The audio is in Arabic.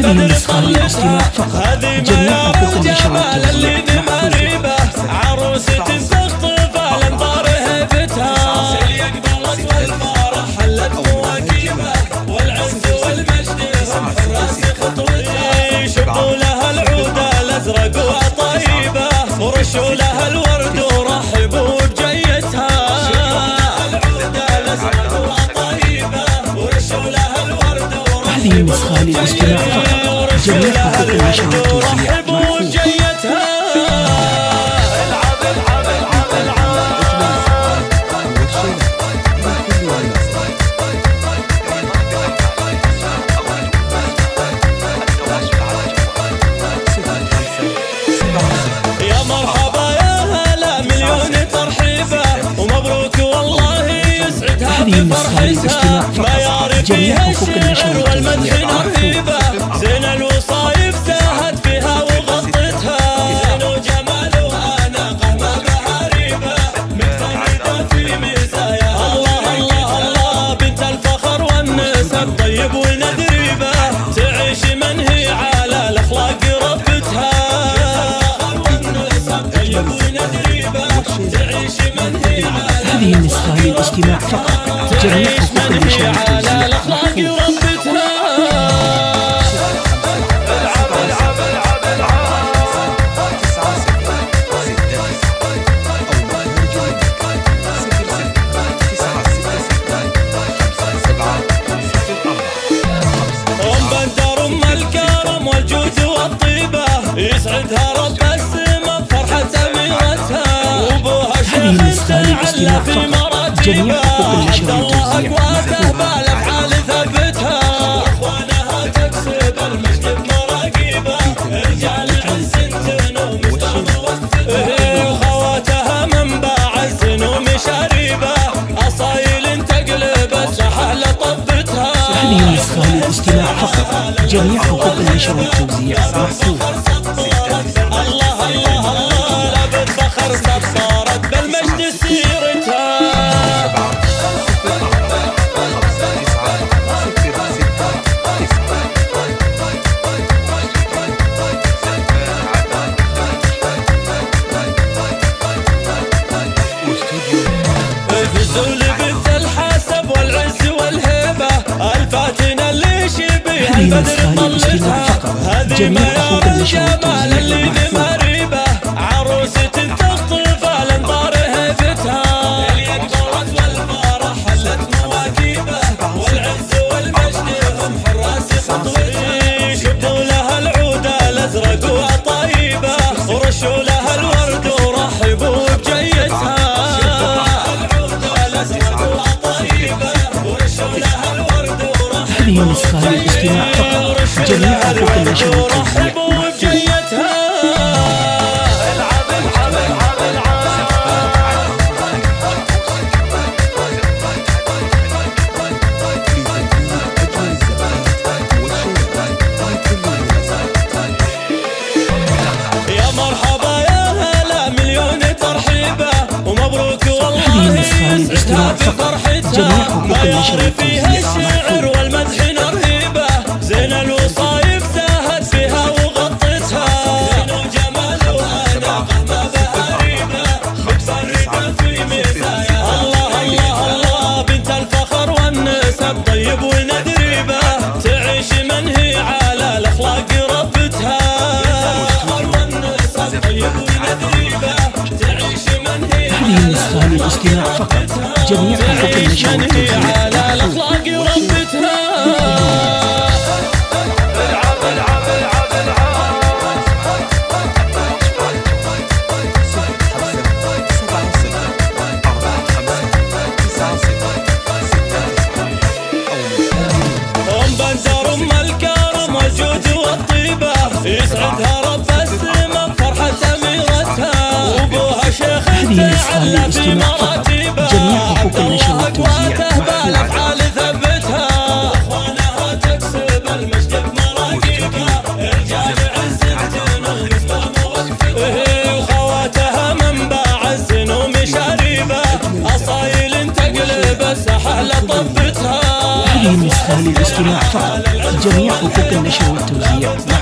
هذه نسخة للاستماع فقط. جميع حقوق النشر والتوزيع محفوظة. عروسة تخطف الانظار هيبتها يقبلت والفرح حلت مواكبه والعز والمجد هم حراس خطوتها شبوا لها العود الازرق وطيبه ورشوا لها الورد ورحبوا بجيتها العود الازرق وطيبه ورشوا لها الورد هذه نسخة للاستماع فقط. جميع حقوق النشر والتوزيع محفوظة. هذه النسخة للاستماع فقط. جميع حقوق النشر والتوزيع محفوظة. زين الوصايف زاهت فيها وغطتها زين وجمالها ناقة ما بها ريبة مجتهدة في مزاياها الله الله الله بنت الفخر والنسب طيب وندريبة تعيش من هي على الأخلاق ربتها طيب وندريبة تعيش من هي على هذه النسخة للاستماع فقط. جميع حقوق النشر والتوزيع محفوظة. يسعدها رب السما بفرحة أميرتها وابوها شيخ تعلى في مراتبها جميع حقوق النشر والتوزيع أقواته بالأفعال ثبتها وإخوانها تكسب المجد بمراقبها رجال عز تنوم مستوى وخواتها منبع عز ومشاربه أصايل تقلب السحل طبتها. هذه نسخة للاستماع فقط. جميع حقوق النشر والتوزيع محفوظة. الله الله الله لابد فخر صارت بالمجد سيرتها. فزوا لبنت الحسب والعز والهيبة الفاتنة اللي شبيها البدر طلتها هذه ما الجمال اللي بمريبه عروسة تخطف الانظار هيبتها اليقظات والفرح حلت مواكبه والعز والمجد هم حراس خطوتها شبوا لها العود الازرق وطيبه ورشوا لها الورد ورحبوا بجيتها العود الازرق وطيبه ورشوا لها الورد ورحبوا هذه نسخة للاستماع فقط. جميع حقوق النشر والتوزيع جميع حقوق النشر الشعر والمدح نرهيبه زين الوصايف زاهت فيها وغطتها زين وجمالها ناقة ما بها ريبه متفردة في مزاياها الله الله الله بنت الفخر والنسب طيب وندريبه تعيش من هي على الأخلاق ربتها الفخر والنسب طيب وندريبه تعيش من هي هذه النسخة للاستماع فقط. جميع حقوق النشر والتوزيع على الأخلاق ربتها. بندر الكرم والجود والطيبة يسعدها رب السما بفرحة أميرتها وابوها شيخ تعلى في مراتبه جميع حقوق النشر والتوزيع بالأفعال ثبتها واخوانها تكسب المجد بمراقبها رجال عز تنوم مستوى وخواتها منبع عز ومشاربه أصايل تقلب السحل طبتها. هذه نسخة للاستماع فقط. جميع حقوق النشر النشر والتوزيع.